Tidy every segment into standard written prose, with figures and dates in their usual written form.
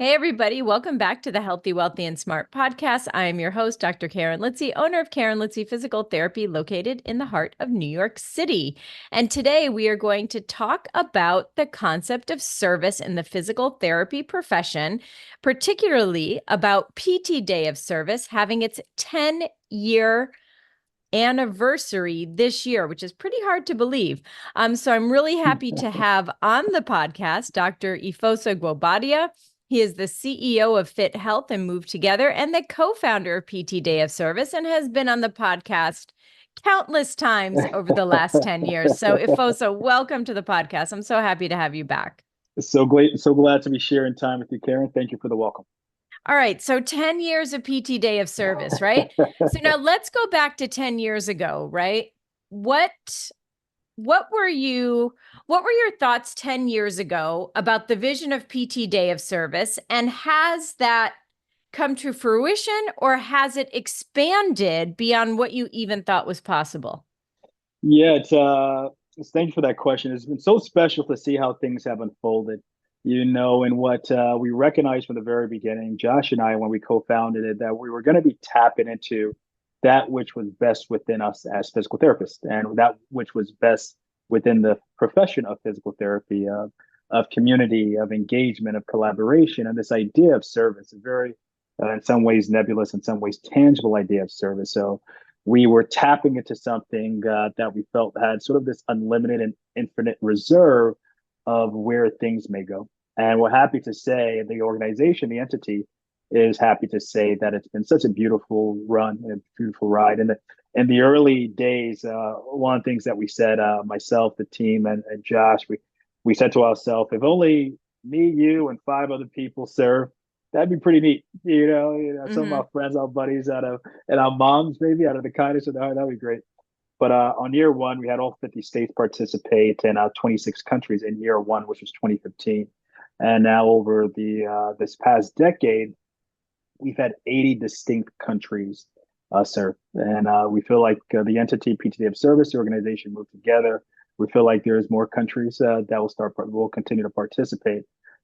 Hey, everybody. Welcome back to the Healthy, Wealthy, and Smart podcast. I am your host, Dr. Karen Litzy, owner of Karen Litzy Physical Therapy, located in the heart of New York City. And today we are going to talk about the concept of service in the physical therapy profession, particularly about PT Day of Service having its 10-year anniversary this year, which is pretty hard to believe. So I'm really happy to have on the podcast Dr. Efosa Guobadia. He is the CEO of FFITT Health and Move Together and the co-founder of PT Day of Service and has been on the podcast countless times over the last 10 years. So Efosa, welcome to the podcast. I'm so happy to have you back. So great, so glad to be sharing time with you, Karen. Thank you for the welcome. All right, so 10 years of PT Day of Service, right? So now let's go back to 10 years ago, right? What what were your thoughts 10 years ago about the vision of PT Day of Service, and has that come to fruition, or has it expanded beyond what you even thought was possible? Yeah, thank you for that question. It's been so special to see how things have unfolded, and what we recognized from the very beginning, Josh and I, when we co-founded it, that we were going to be tapping into that which was best within us as physical therapists, and that which was best within the profession of physical therapy, of community, of engagement, of collaboration, and this idea of service, a very, in some ways nebulous, in some ways tangible idea of service. So we were tapping into something that we felt had sort of this unlimited and infinite reserve of where things may go. And we're happy to say the organization, the entity, is happy to say that it's been such a beautiful run and a beautiful ride. In the early days, one of the things that we said, myself, the team, and Josh, we said to ourselves, if only me, you, and five other people serve, that'd be pretty neat. Some of Mm-hmm. our friends, our buddies and our moms, maybe out of the kindness of the heart, that'd be great. But on year one, we had all 50 states participate and 26 countries in year one, which was 2015. And now over the this past decade, we've had 80 distinct countries served. And we feel like the entity PTD of Service, the organization, moved together. We feel like there's more countries that will continue to participate.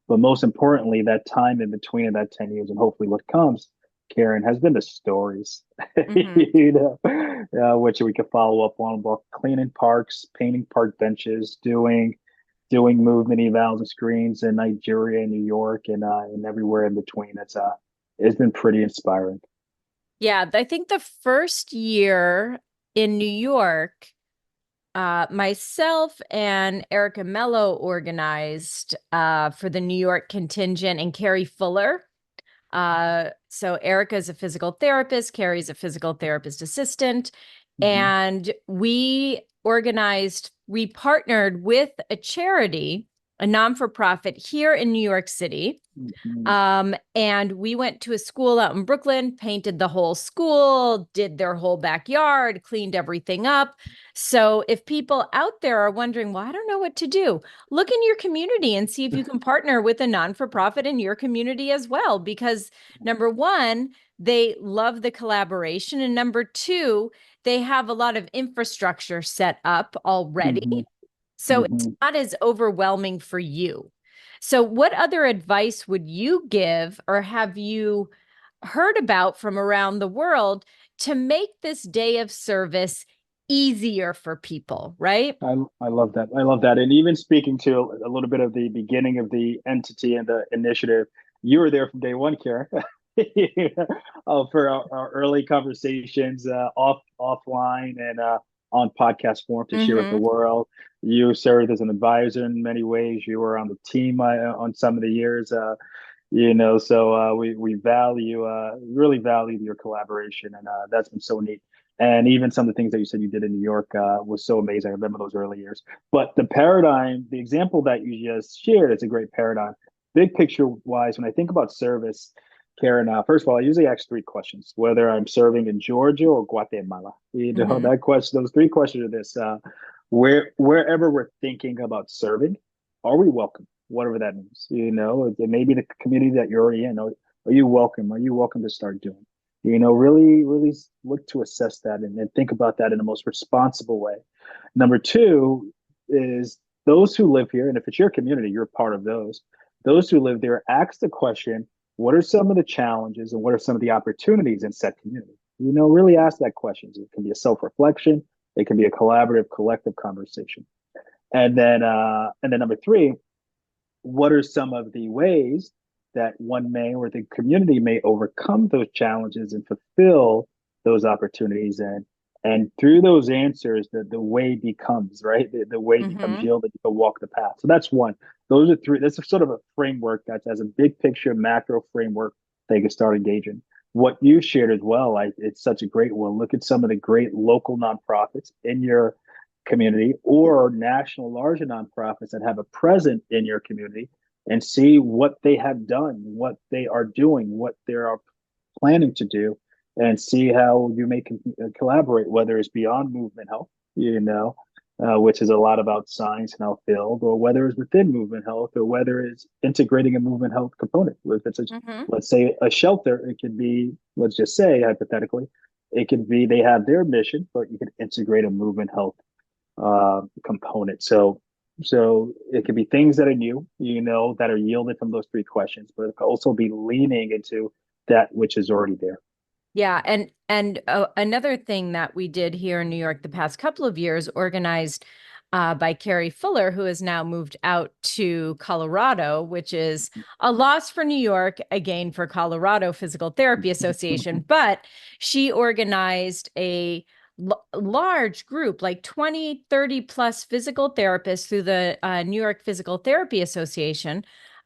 But most importantly, that time in between of that 10 years and hopefully what comes, Karen, has been the stories, Mm-hmm. which we could follow up on about cleaning parks, painting park benches, doing movement evals and screens in Nigeria, New York, and everywhere in between. It's been pretty inspiring. Yeah, I think the first year in New York, myself and Erica Mello organized for the New York contingent, and Carrie Fuller. So Erica is a physical therapist, Carrie's a physical therapist assistant, Mm-hmm. and we partnered with a charity, a non-for-profit here in New York City. Mm-hmm. And we went to a school out in Brooklyn, painted the whole school, did their whole backyard, cleaned everything up. So if people out there are wondering, well, I don't know what to do, look in your community and see if you can partner with a non-for-profit in your community as well. Because number one, they love the collaboration. And number two, they have a lot of infrastructure set up already. Mm-hmm. So it's Mm-hmm. not as overwhelming for you. So, what other advice would you give, or have you heard about from around the world, to make this day of service easier for people, right? I love that. I love that. And even speaking to a little bit of the beginning of the entity and the initiative, you were there from day one, Karen. For our early conversations offline and on podcast form to share with the Mm-hmm. world. You served as an advisor in many ways. You were on the team on some of the years. So we value really value your collaboration, and that's been so neat. And even some of the things that you said you did in New York was so amazing. I remember those early years. But the paradigm, the example that you just shared, is a great paradigm. Big picture wise, when I think about service, Karen, first of all, I usually ask three questions: whether I'm serving in Georgia or Guatemala. Mm-hmm. That question, those three questions are this: wherever we're thinking about serving, are we welcome? Whatever that means. It may be the community that you're already in. Are you welcome? Are you welcome to start doing? Really, really look to assess that and think about that in the most responsible way. Number two is those who live here, and if it's your community, you're part of those. those who live there ask the question, what are some of the challenges and what are some of the opportunities in said community? Really ask that question. It can be a self-reflection. It can be a collaborative, collective conversation. And then number three, what are some of the ways that one may or the community may overcome those challenges and fulfill those opportunities, and through those answers the way becomes right, the way becomes Mm-hmm. yielded. You can walk the path. So that's one. Those are three. That's a sort of a framework that has a big picture macro framework they can start engaging. What you shared as well, it's such a great one. Look at some of the great local nonprofits in your community or national larger nonprofits that have a presence in your community, and see what they have done, what they are doing, what they are planning to do, and see how you may collaborate, whether it's beyond movement health, which is a lot about science and health field, or whether it's within movement health, or whether it's integrating a movement health component. If it's Mm-hmm. let's say a shelter, it could be, let's just say hypothetically, it could be they have their mission, but you could integrate a movement health component. So it could be things that are new, that are yielded from those three questions, but it could also be leaning into that which is already there. Yeah, and another thing that we did here in New York the past couple of years, organized by Carrie Fuller, who has now moved out to Colorado, which is a loss for New York, a gain for Colorado Physical Therapy Association. But she organized a large group, like 20, 30 plus physical therapists through the New York Physical Therapy Association,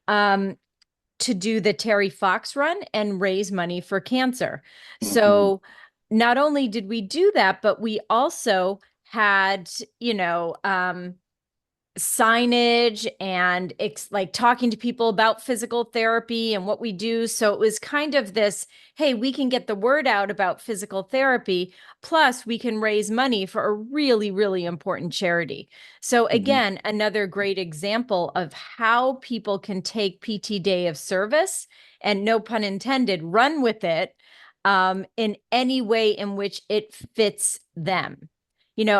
to do the Terry Fox run and raise money for cancer. Mm-hmm. So not only did we do that, but we also had, signage and like talking to people about physical therapy and what we do. So it was kind of this, hey, we can get the word out about physical therapy, plus we can raise money for a really, really important charity. So Mm-hmm. again, another great example of how people can take PT Day of Service and, no pun intended, run with it in any way in which it fits them.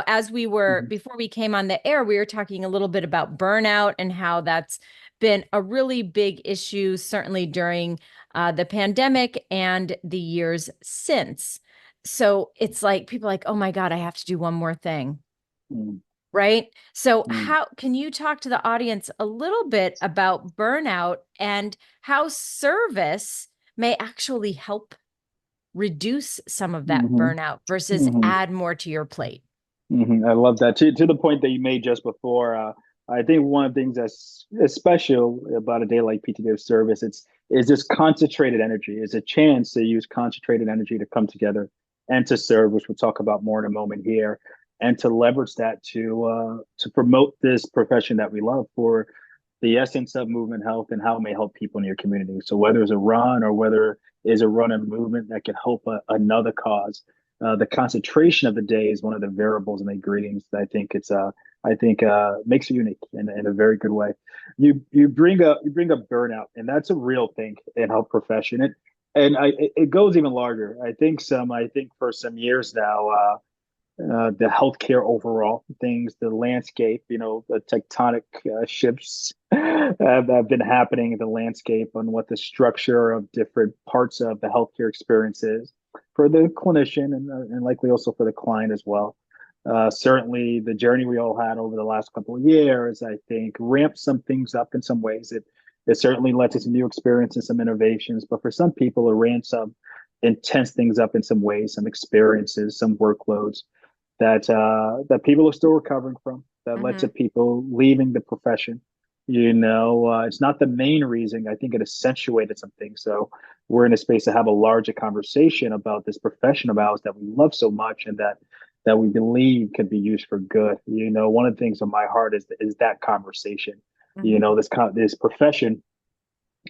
As we were, Mm-hmm. before we came on the air, we were talking a little bit about burnout and how that's been a really big issue, certainly during the pandemic and the years since. So it's like people are like, oh my God, I have to do one more thing. Mm-hmm. Right. So, Mm-hmm. how can you talk to the audience a little bit about burnout and how service may actually help reduce some of that Mm-hmm. burnout versus Mm-hmm. add more to your plate? I love that. To the point that you made just before, I think one of the things that's special about a day like PTO service, is this concentrated energy. It's a chance to use concentrated energy to come together and to serve, which we'll talk about more in a moment here, and to leverage that to promote this profession that we love for the essence of movement health and how it may help people in your community. So whether it's a run or whether it's a run and movement that can help another cause, the concentration of the day is one of the variables and the ingredients that I think makes it unique in a very good way. You bring up burnout, and that's a real thing in health profession. It goes even larger. I think for some years now, the healthcare overall things, the landscape, the tectonic shifts have been happening in the landscape on what the structure of different parts of the healthcare experience is for the clinician, and likely also for the client as well. Certainly, the journey we all had over the last couple of years, I think, ramped some things up in some ways. It certainly led to some new experiences, some innovations, but for some people, it ran some intense things up in some ways, some experiences, some workloads that people are still recovering from. That led to Mm-hmm. people leaving the profession. It's not the main reason. I think it accentuated some things. So we're in a space to have a larger conversation about this profession of ours that we love so much, and that we believe can be used for good. One of the things on my heart is that conversation. Mm-hmm. This profession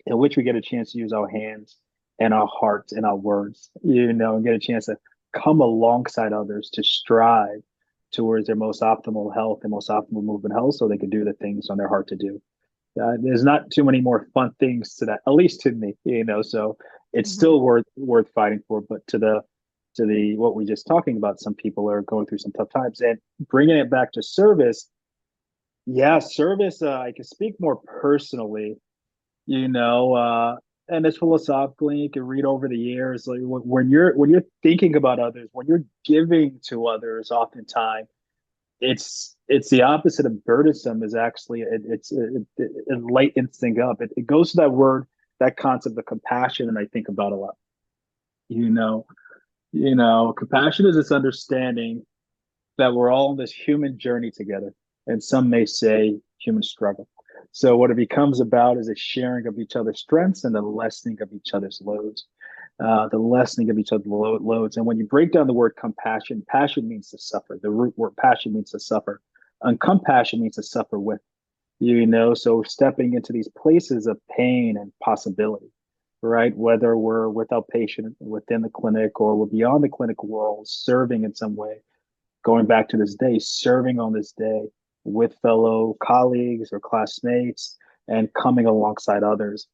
in which we get a chance to use our hands and our hearts and our words, and get a chance to come alongside others to strive towards their most optimal health and most optimal movement health, so they can do the things on their heart to do. There's not too many more fun things to that, at least to me, so it's Mm-hmm. still worth fighting for. But to the what we just talking about, some people are going through some tough times, and bringing it back to service. Yeah, service. I can speak more personally. And it's philosophically, you can read over the years, like when you're thinking about others, when you're giving to others, oftentimes it's the opposite of burdensome. Is actually it lightens things up. It goes to that word, that concept of compassion, and I think about a lot. You know, compassion is this understanding that we're all on this human journey together, and some may say human struggle. So what it becomes about is a sharing of each other's strengths and the lessening of each other's loads, the lessening of each other's loads. And when you break down the word compassion, passion means to suffer. The root word passion means to suffer, and compassion means to suffer with. So stepping into these places of pain and possibility, right? Whether we're with outpatient within the clinic or we're beyond the clinical world, serving in some way, going back to this day, serving on this day with fellow colleagues or classmates and coming alongside others.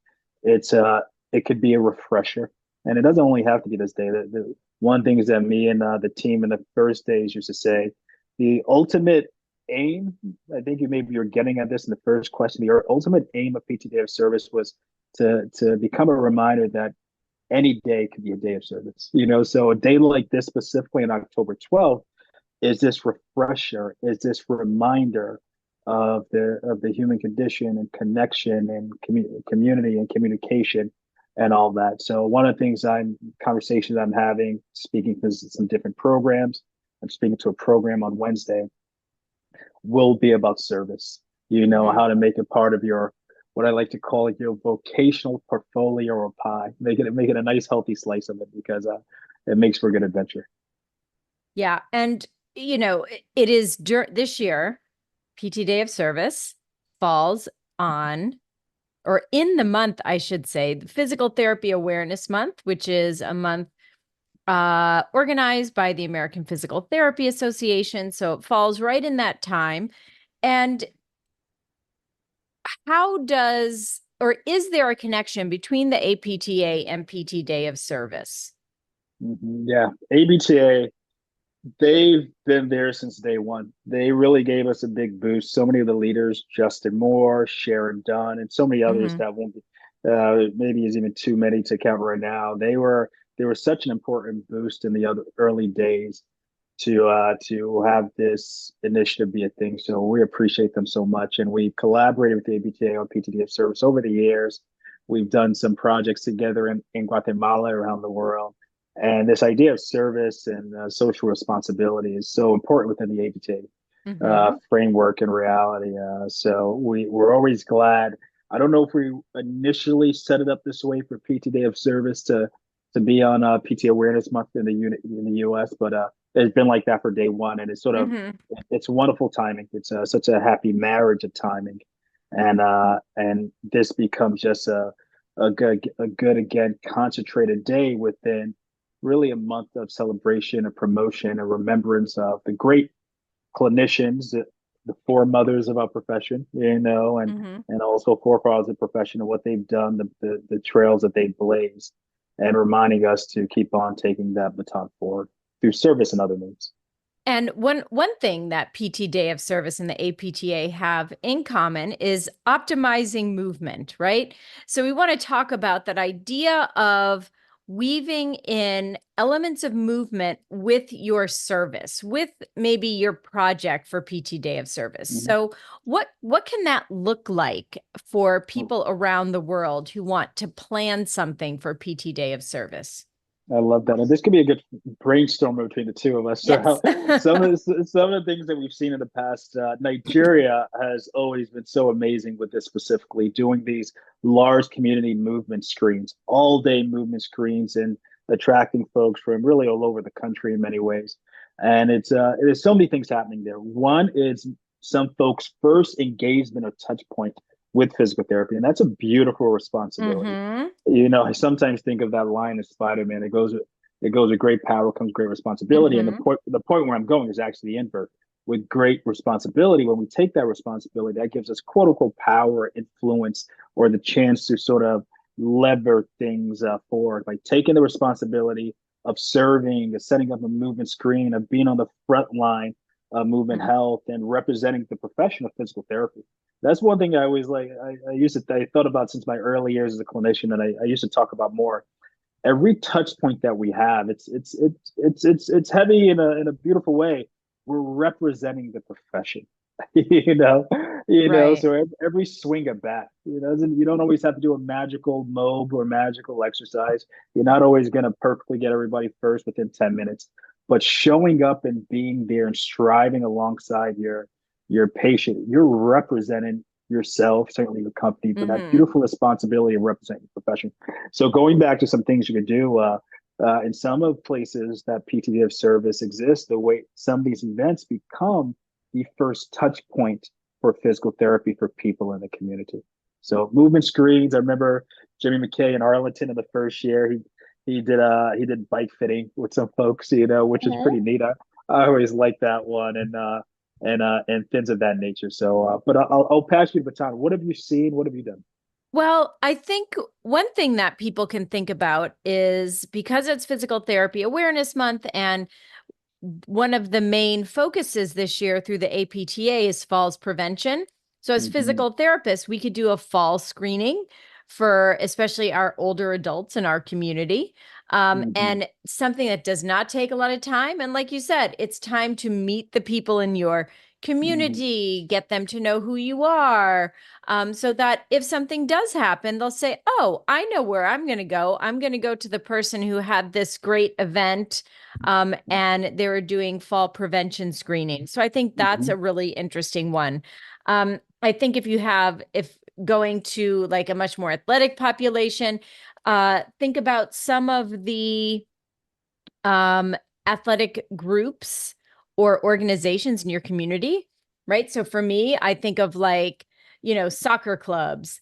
It could be a refresher, and it doesn't only have to be this day. The one thing is that me and the team in the first days used to say, the ultimate aim. I think you're getting at this in the first question. The ultimate aim of PT Day of Service was to become a reminder that any day could be a day of service. So a day like this, specifically on October 12th, is this refresher, is this reminder of the human condition and connection and community and communication and all that. So one of the things conversations I'm having, speaking to some different programs, I'm speaking to a program on Wednesday, will be about service. How to make it part of your, what I like to call it, your vocational portfolio or pie. Make it a nice healthy slice of it, because it makes for a good adventure. Yeah. And, it is this year, PT Day of Service falls on, or in the month, I should say, the Physical Therapy Awareness Month, which is a month organized by the American Physical Therapy Association. So it falls right in that time. And is there a connection between the APTA and PT Day of Service? Yeah, ABTA, they've been there since day one. They really gave us a big boost. So many of the leaders, Justin Moore, Sharon Dunn, and so many others that won't be, maybe is even too many to count right now. They were such an important boost in the other early days to have this initiative be a thing. So we appreciate them so much, and we collaborated with the ABTA on PTD of Service over the years. We've done some projects together in Guatemala, around the world. And this idea of service and social responsibility is so important within the ABTA framework and reality. So we're always glad. I don't know if we initially set it up this way for PT Day of Service to be on PT Awareness Month in the U.S., but it's been like that for day one, and it's sort of it's wonderful timing. It's such a happy marriage of timing, and this becomes just a good again concentrated day within really a month of celebration and promotion and remembrance of the great clinicians, the foremothers of our profession, and also forefathers of the profession, and what they've done, the trails that they blazed, and reminding us to keep on taking that baton forward through service and other means. And one thing that PT Day of Service and the APTA have in common is optimizing movement, right? So we want to talk about that idea of weaving in elements of movement with your service, with maybe your project for PT Day of Service. So what can that look like for people around the world who want to plan something for PT Day of Service? I love that. And this could be a good brainstorm between the two of us. So Yes. some of the things that we've seen in the past, Nigeria has always been so amazing with this, specifically doing these large community movement screens, all day movement screens, and attracting folks from really all over the country in many ways. And there's so many things happening there. One is some folks' first engagement or touch point with physical therapy, and that's a beautiful responsibility. I sometimes think of that line of Spider-Man. It goes with great power comes great responsibility. And the point where I'm going is actually the invert. With great responsibility, when we take that responsibility, that gives us quote unquote power, influence, or the chance to sort of lever things forward by taking the responsibility of serving, of setting up a movement screen, of being on the front line of movement health, and representing the profession of physical therapy. That's one thing I always like. I thought about since my early years as a clinician, and I used to talk about more. Every touch point that we have, it's heavy in a beautiful way. We're representing the profession, you know, Right. So every swing of bat, you don't always have to do a magical mob or magical exercise. You're not always going to perfectly get everybody first within 10 minutes, but showing up and being there and striving alongside your patient, you're representing yourself, certainly your company, but that Hmm. beautiful responsibility of representing the profession. So going back to some things you could do, in some of places that PTD of service exists, the way some of these events become the first touch point for physical therapy for people in the community. So movement screens. I remember Jimmy McKay in Arlington in the first year. He did bike fitting with some folks, which is pretty neat. I always like that one, and things of that nature. So, but I'll pass you the baton. What have you seen? What have you done? Well, I think one thing that people can think about is because it's Physical Therapy Awareness Month, and one of the main focuses this year through the APTA is falls prevention. So, as Mm-hmm. physical therapists, we could do a fall screening for especially our older adults in our community. Mm-hmm. And something that does not take a lot of time. And like you said, it's time to meet the people in your Mm-hmm. community, get them to know who you are, so that if something does happen, they'll say, "Oh, I know where I'm going to go. I'm going to go to the person who had this great event, and they were doing fall prevention screening." So I think that's Mm-hmm. a really interesting one. I think if going to like a much more athletic population, think about some of the um, athletic groups or organizations in your community, right? So for me, I think of like, soccer clubs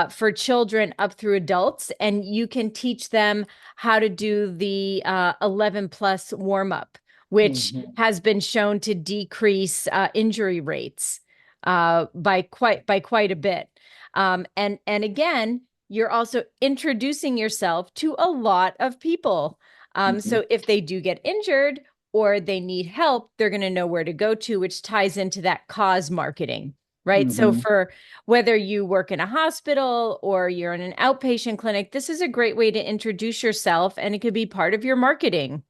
for children up through adults, and you can teach them how to do the 11 plus warm up, which Mm-hmm. has been shown to decrease injury rates by quite a bit. And again, you're also introducing yourself to a lot of people. Mm-hmm. So if they do get injured or they need help, they're going to know where to go to, which ties into that cause marketing, right? So Mm-hmm. for whether you work in a hospital or you're in an outpatient clinic, this is a great way to introduce yourself, and it could be part of your marketing.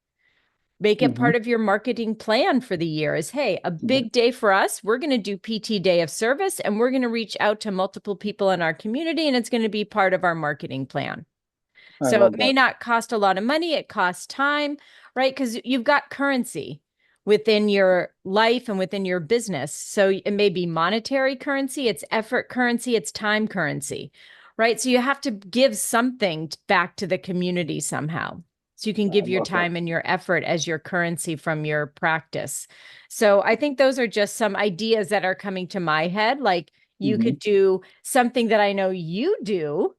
Make it Mm-hmm. part of your marketing plan for the year is, hey, a Yeah, big day for us. We're going to do PT Day of Service, and we're going to reach out to multiple people in our community, and it's going to be part of our marketing plan. I So it love may that. not cost a lot of money, it costs time, right? Because you've got currency within your life and within your business. So it may be monetary currency, it's effort currency, it's time currency, right? So you have to give something back to the community somehow. So you can I give your love that. time and your effort as your currency from your practice. So I think those are just some ideas that are coming to my head. Like you Mm-hmm. could do something that I know you do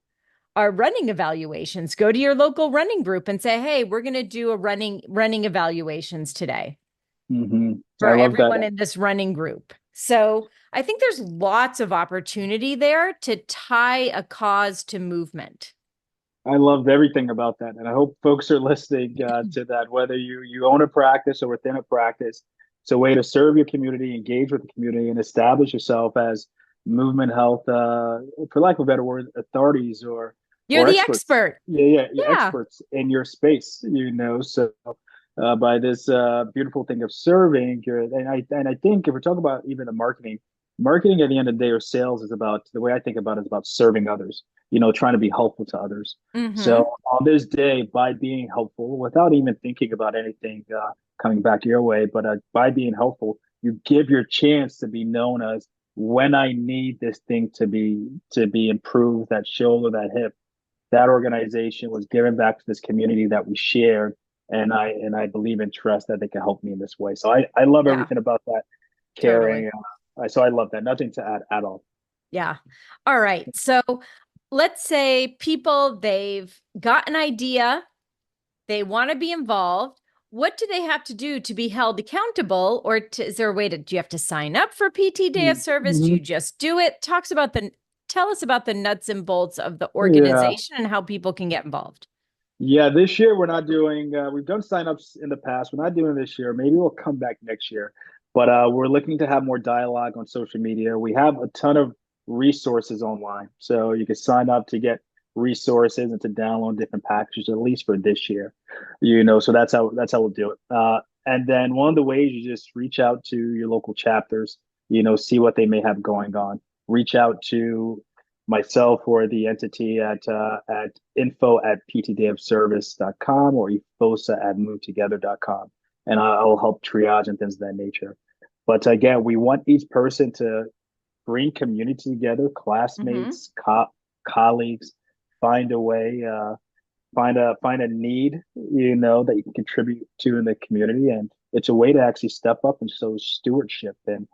are running evaluations. Go to your local running group and say, "Hey, we're going to do a running evaluations today Mm-hmm. I for love that. everyone in this running group." So, I think there's lots of opportunity there to tie a cause to movement. I loved everything about that, and I hope folks are listening to that. Whether you own a practice or within a practice, it's a way to serve your community, engage with the community, and establish yourself as movement health, for lack of a better word, authorities You're or the experts. expert. Yeah, Yeah. experts in your space. So by this beautiful thing of serving, and I think if we're talking about even the marketing at the end of the day or sales is about the way I think about it is about serving others. Trying to be helpful to others. So Mhm. on this day, by being helpful, without even thinking about anything coming back your way, but by being helpful, you give your chance to be known as when I need this thing to be improved, that shoulder, that hip, that organization was given back to this community that we shared, and I believe and trust that they can help me in this way. So I love Yeah, everything about that, totally. caring. So I love that. Nothing to add at all. Yeah. All right. So, let's say they've got an idea, they want to be involved. What do they have to do to be held accountable? Or is there a way do you have to sign up for PT Day of Service? Do Mm-hmm. you just do it? Tell us about the nuts and bolts of the Yeah. organization and how people can get involved. Yeah, this year we're not doing, we've done signups in the past. We're not doing it this year. Maybe we'll come back next year. But we're looking to have more dialogue on social media. We have a ton of resources online. So you can sign up to get resources and to download different packages, at least for this year. So that's how we'll do it. And then one of the ways, you just reach out to your local chapters, see what they may have going on. Reach out to myself or the entity at info@ptdevservice.com or efosa@movetogether.com, and I'll help triage and things of that nature. But again, we want each person to bring community together, Mm-hmm. classmates, colleagues, find a way, find a need, that you can contribute to in the community. And it's a way to actually step up and show stewardship and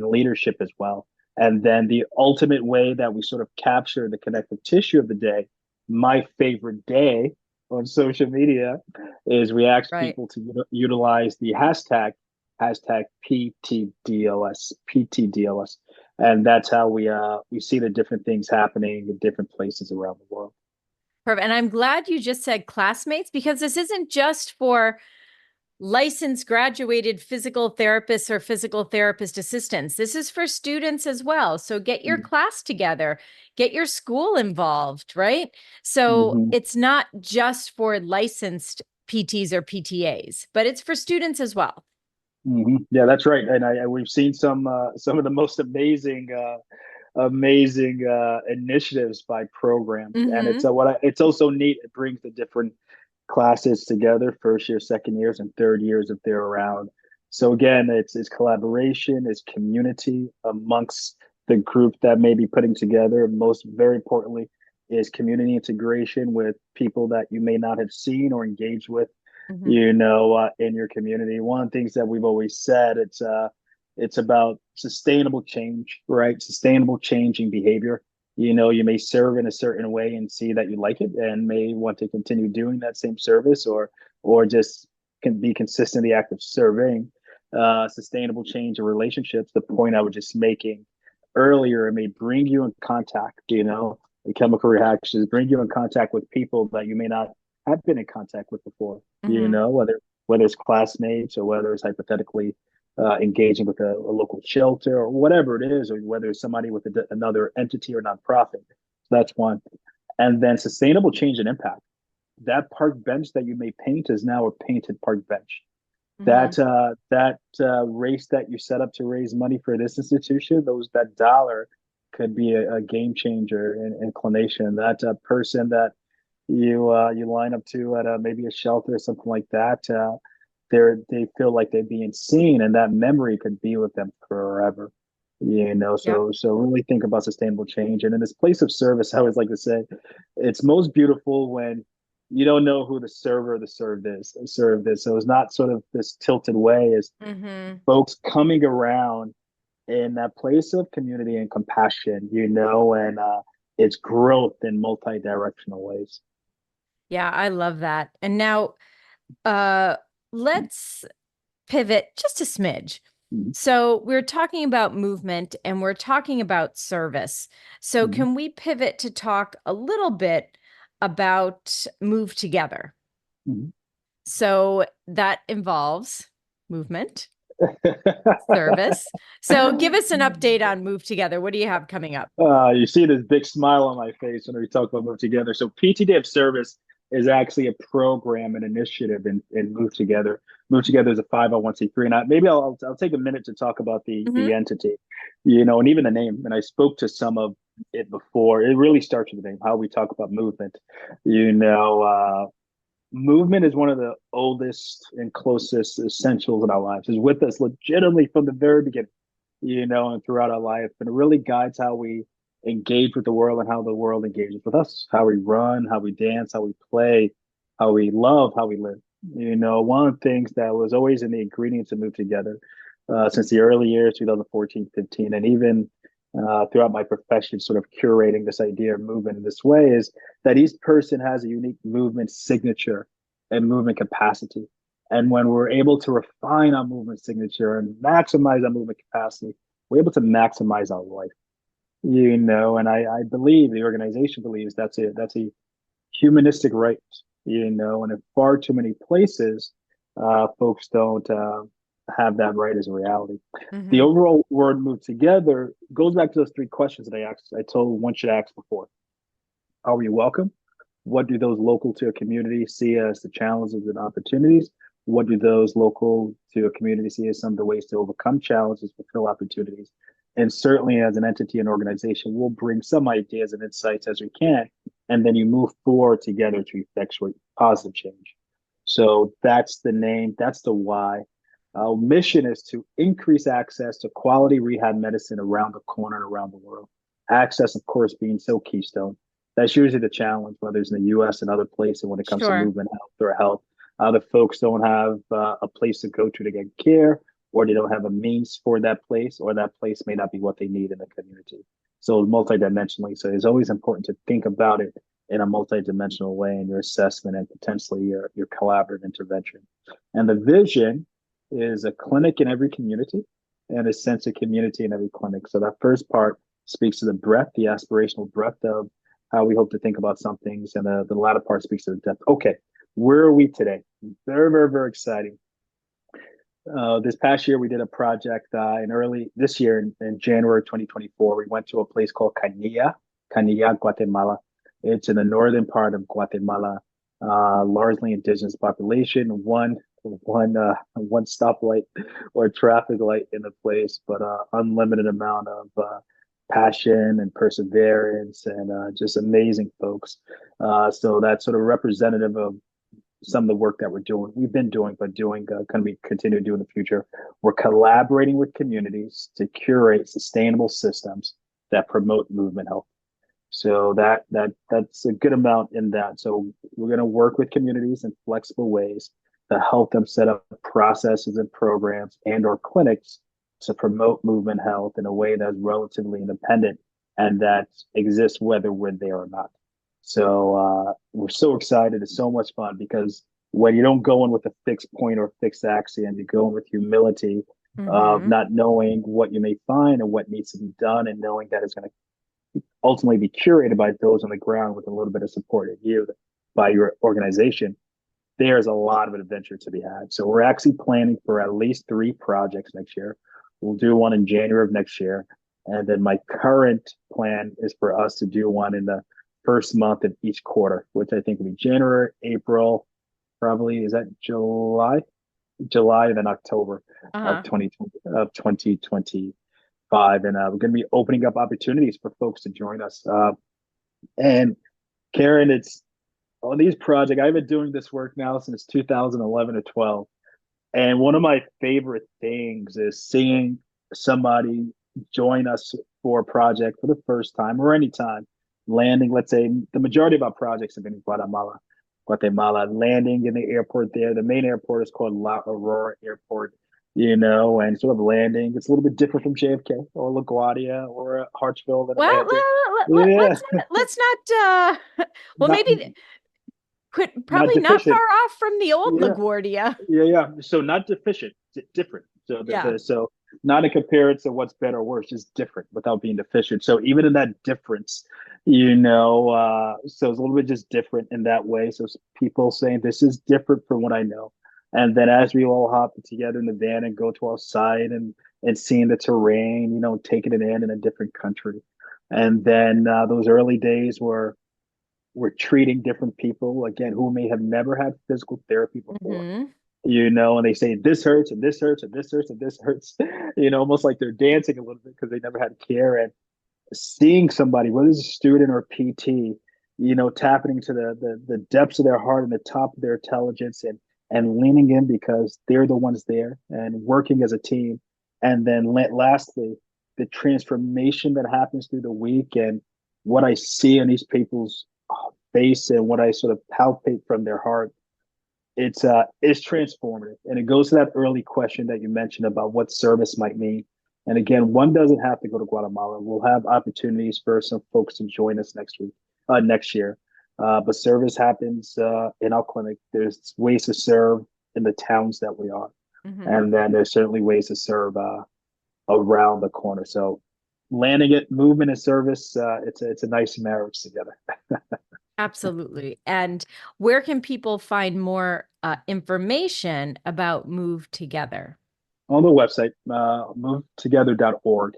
leadership as well. And then the ultimate way that we sort of capture the connective tissue of the day, my favorite day on social media, is we ask Right. people to utilize the hashtag PTDLS. And that's how we see the different things happening in different places around the world. Perfect. And I'm glad you just said classmates, because this isn't just for licensed graduated physical therapists or physical therapist assistants. This is for students as well. So get your class together, get your school involved, right? So Mm-hmm. it's not just for licensed PTs or PTAs, but it's for students as well. Mm-hmm. Yeah, that's right. And we've seen some of the most amazing initiatives by programs, and Mm-hmm. it's also neat. It brings the different classes together, first year, second years, and third years if they're around. So again, it's collaboration, it's community amongst the group that may be putting together. Most very importantly, is community integration with people that you may not have seen or engaged with, Mm-hmm. in your community. One of the things that we've always said, it's about sustainable change, right? Sustainable changing behavior. You may serve in a certain way and see that you like it and may want to continue doing that same service, or just can be consistent in the act of serving. Sustainable change in relationships, the point I was just making earlier, it may bring you in contact, the chemical reactions bring you in contact with people that you may not have been in contact with before, Mm-hmm. whether it's classmates or whether it's hypothetically engaging with a local shelter or whatever it is, or whether it's somebody with another entity or nonprofit. So that's one. And then sustainable change and impact. That park bench that you may paint is now a painted park bench. Mm-hmm. That race that you set up to raise money for this institution, that dollar could be a game changer in inclination. That person that you line up to at maybe a shelter or something like that, they feel like they're being seen, and that memory could be with them forever. Yep. So really think about sustainable change. And in this place of service, I always like to say, it's most beautiful when you don't know who the server or the served is. So it's not sort of this tilted way, as Mm-hmm. folks coming around in that place of community and compassion, and it's growth in multi-directional ways. Yeah, I love that. And now uh let's pivot just a smidge. Mhm. So we're talking about movement and we're talking about service. So Mhm. can we pivot to talk a little bit about Move Together? Mhm. So that involves movement, service. So give us an update on Move Together. What do you have coming up? You see this big smile on my face when we talk about Move Together. So PTDF Service is actually a program, an initiative in Move Together. Move Together is a 501(c)(3), and maybe I'll take a minute to talk about the Mm-hmm. entity, and even the name. And I spoke to some of it before. It really starts with the name, how we talk about movement. Movement is one of the oldest and closest essentials in our lives. It's with us legitimately from the very beginning, and throughout our life. And it really guides how we engage with the world and how the world engages with us, how we run, how we dance, how we play, how we love, how we live. One of the things that was always in the ingredients to Move Together since the early years, 2014, 15, and even throughout my profession, sort of curating this idea of movement in this way, is that each person has a unique movement signature and movement capacity. And when we're able to refine our movement signature and maximize our movement capacity, we're able to maximize our life. And I believe the organization believes that's a humanistic right. And in far too many places, folks don't. have that right as a reality. The Mm-hmm. overall word move together goes back to those three questions that I told one should ask before. Are we welcome? What do those local to a community see as the challenges and opportunities? What do those local to a community see as some of the ways to overcome challenges, fulfill opportunities? And certainly, as an entity and organization, we'll bring some ideas and insights as we can, and then you move forward together to effectuate positive change. So that's the name, that's the why. Our mission is to increase access to quality rehab medicine around the corner and around the world. Access, of course, being so keystone. That's usually the challenge, whether it's in the US and other places when it comes to Sure. movement health or health. The folks don't have a place to go to get care, or they don't have a means for that place, or that place may not be what they need in the community. So multidimensionally. So it's always important to think about it in a multidimensional way in your assessment and potentially your collaborative intervention. And the vision is a clinic in every community and a sense of community in every clinic. So that first part speaks to the breadth, the aspirational breadth of how we hope to think about some things. And the latter part speaks to the depth. Okay, where are we today? Very, very, very exciting. This past year, we did a project in early this year in January 2024. We went to a place called Canilla, Guatemala. It's in the northern part of Guatemala, largely indigenous population. One stoplight or traffic light in the place, but unlimited amount of passion and perseverance and just amazing folks. So that's sort of representative of some of the work that we've been doing, but can we continue to do in the future? We're collaborating with communities to curate sustainable systems that promote movement health. So that's a good amount in that. So we're going to work with communities in flexible ways to help them set up processes and programs and or clinics to promote movement health in a way that's relatively independent and that exists whether we're there or not. So we're so excited. It's so much fun because when you don't go in with a fixed point or fixed axiom, you go in with humility of Mm-hmm. not knowing what you may find and what needs to be done and knowing that it's going to ultimately be curated by those on the ground with a little bit of support of you by your organization. There's a lot of adventure to be had. So we're actually planning for at least 3 projects next year. We'll do one in January of next year. And then my current plan is for us to do one in the first month of each quarter, which I think will be January, April, probably is that July, and then October Uh-huh. 2025. And we're going to be opening up opportunities for folks to join us. And Karen, it's on these projects. I've been doing this work now since 2011 or 12. And one of my favorite things is seeing somebody join us for a project for the first time or any time, landing. Let's say the majority of our projects have been in Guatemala, landing in the airport there. The main airport is called La Aurora Airport, and sort of landing. It's a little bit different from JFK or LaGuardia or Hartsville and a Well, landing. Yeah, let's not well, not maybe not probably not far deficient. off from the old Yeah, LaGuardia. yeah. So not deficient, different. So Yeah. so not a comparison to what's better or worse, just different without being deficient. So even in that difference, so it's a little bit just different in that way. So people saying this is different from what I know. And then as we all hop together in the van and go to our site and seeing the terrain, taking it in a different country. And then those early days were we're treating different people again who may have never had physical therapy before, Mm-hmm. and they say this hurts and this hurts and this hurts and this hurts, almost like they're dancing a little bit because they never had care. And seeing somebody, whether it's a student or PT, tapping into the depths of their heart and the top of their intelligence and leaning in because they're the ones there and working as a team. And then lastly, the transformation that happens through the week and what I see in these people's face and what I sort of palpate from their heart, it's transformative. And it goes to that early question that you mentioned about what service might mean. And again, one doesn't have to go to Guatemala. We'll have opportunities for some folks to join us next year. But service happens in our clinic. There's ways to serve in the towns that we are, Mm-hmm. and then there's certainly ways to serve around the corner. So landing it, movement and service, it's a nice marriage together. Absolutely. And where can people find more information about Move Together? on the website, movetogether.org.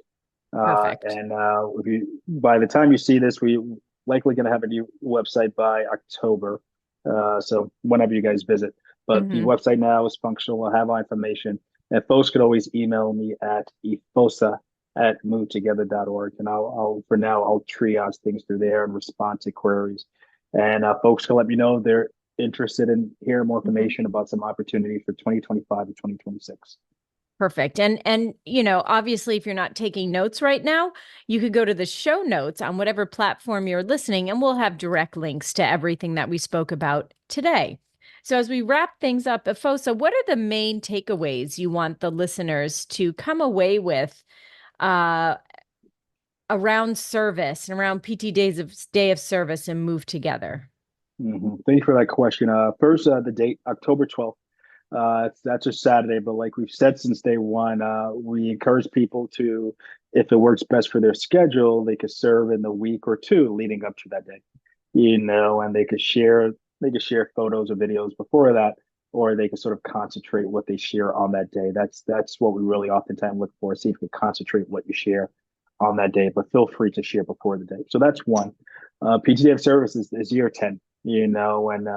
Perfect. And if you, by the time you see this, we likely going to have a new website by October. So whenever you guys visit, but the Hmm. website now is functional. We'll have our information, and folks could always email me at efosa@movetogether.org, and I'll for now I'll triage things through there and respond to queries, and folks can let me know if they're interested in hearing more Hmm. information about some opportunities for 2025 and 2026. Perfect. And obviously if you're not taking notes right now, you could go to the show notes on whatever platform you're listening and we'll have direct links to everything that we spoke about today. So as we wrap things up, Efosa, what are the main takeaways you want the listeners to come away with uh, around service and around PT day of service and move together? Thank you for that question. First, the date, October 12th. That's a Saturday, but like we've said since day one, we encourage people to, if it works best for their schedule, they could serve in the week or two leading up to that day, and they could share photos or videos before that, or they could sort of concentrate what they share on that day. That's what we really oftentimes look for. See if you can concentrate what you share on that day, but feel free to share before the day. So that's one. PTDF service is year 10, and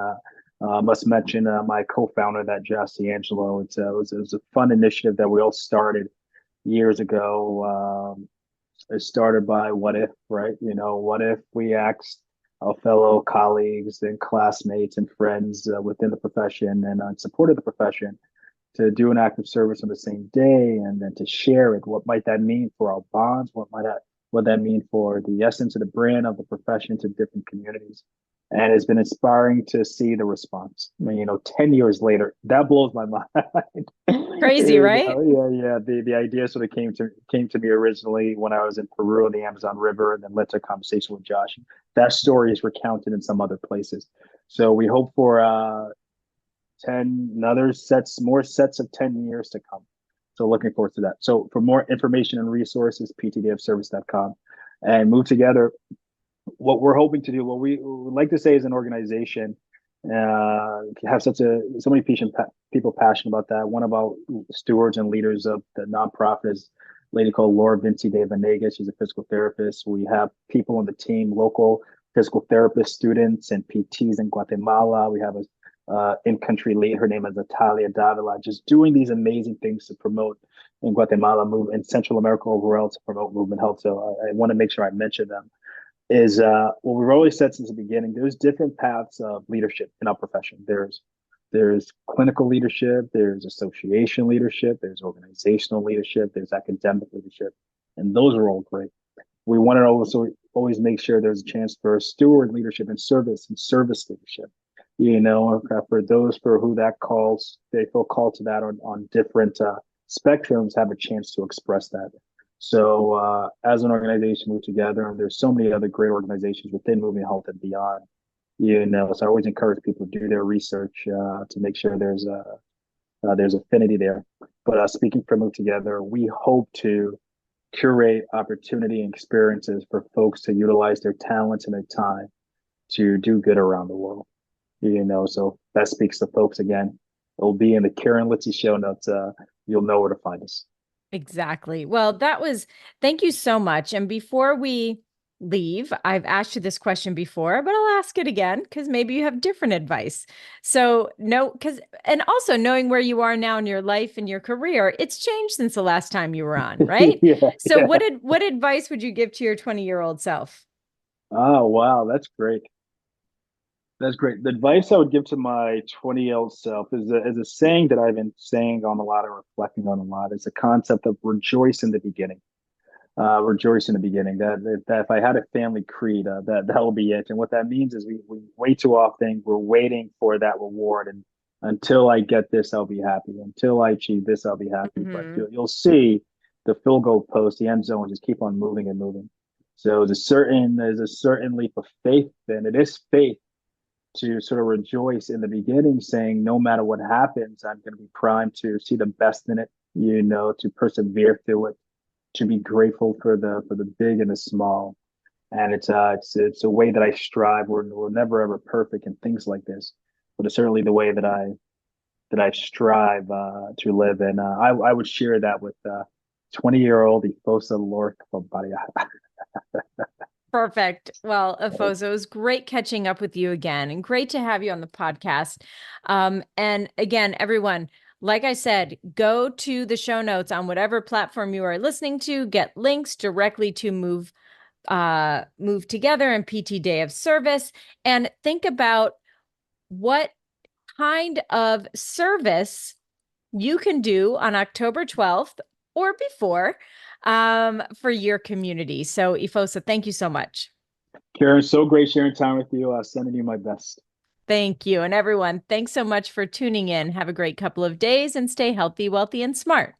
must mention my co-founder, that Josh D'Angelo. It was a fun initiative that we all started years ago. It started by what if, right? What if we asked our fellow colleagues and classmates and friends within the profession and supported the profession to do an act of service on the same day and then to share it. What might that mean for our bonds? What that mean for the essence of the brand of the profession to different communities? And it's been inspiring to see the response. I mean, 10 years later, that blows my mind. Crazy, right? Yeah. The idea sort of came to me originally when I was in Peru on the Amazon River, and then led to a conversation with Josh. That story is recounted in some other places. So we hope for 10 another more sets of 10 years to come. So looking forward to that. So for more information and resources, ptdfservice.com, and move together. What we're hoping to do, what we would like to say as an organization, have so many people passionate about that. One of our stewards and leaders of the nonprofit is a lady called Laura Vinci de Venegas. She's a physical therapist. We have people on the team, local physical therapist students and PTs in Guatemala. We have a in-country lead. Her name is Natalia Davila, just doing these amazing things to promote in Guatemala, move in Central America overall to promote movement health. So I want to make sure I mention them. Is what we've always said since the beginning. There's different paths of leadership in our profession. There's clinical leadership, there's association leadership, there's organizational leadership, there's academic leadership, and those are all great. We want to also always make sure there's a chance for steward leadership and service leadership. For those for who that calls, they feel called to that on different spectrums, have a chance to express that. So as an organization, move together, and there's so many other great organizations within movement health and beyond. So I always encourage people to do their research to make sure there's affinity there. But speaking for Move Together, we hope to curate opportunity and experiences for folks to utilize their talents and their time to do good around the world. So that speaks to folks again. It'll be in the Karen Litzy show notes. You'll know where to find us. Exactly. Well, thank you so much. And before we leave, I've asked you this question before, but I'll ask it again because maybe you have different advice. So, no, and also knowing where you are now in your life and your career, it's changed since the last time you were on, right? Yeah, So, yeah. what advice would you give to your 20-year-old self? Oh, wow, that's great. That's great. The advice I would give to my 20-year-old self is a saying that I've been saying on a lot and reflecting on a lot. It's a concept of rejoice in the beginning. Rejoice in the beginning. That if I had a family creed, that will be it. And what that means is we way too often we're waiting for that reward, and until I get this, I'll be happy. Until I achieve this, I'll be happy. But Hmm. you'll see the field goal post, the end zone, just keep on moving and moving. So there's a certain leap of faith, and it is faith to sort of rejoice in the beginning, saying no matter what happens, I'm going to be primed to see the best in it. To persevere through it, to be grateful for the big and the small. And it's a way that I strive. We're never ever perfect in things like this, but it's certainly the way that I that I strive to live in. I would share that with 20-year-old Efosa Guobadia. Perfect. Well, Efosa, it was great catching up with you again and great to have you on the podcast. And again, everyone, like I said, go to the show notes on whatever platform you are listening to, get links directly to Move Together and PT Day of Service, and think about what kind of service you can do on October 12th or before for your community. So, Efosa, thank you so much. Karen, so great sharing time with you. Sending you my best. Thank you. And everyone, thanks so much for tuning in. Have a great couple of days and stay healthy, wealthy, and smart.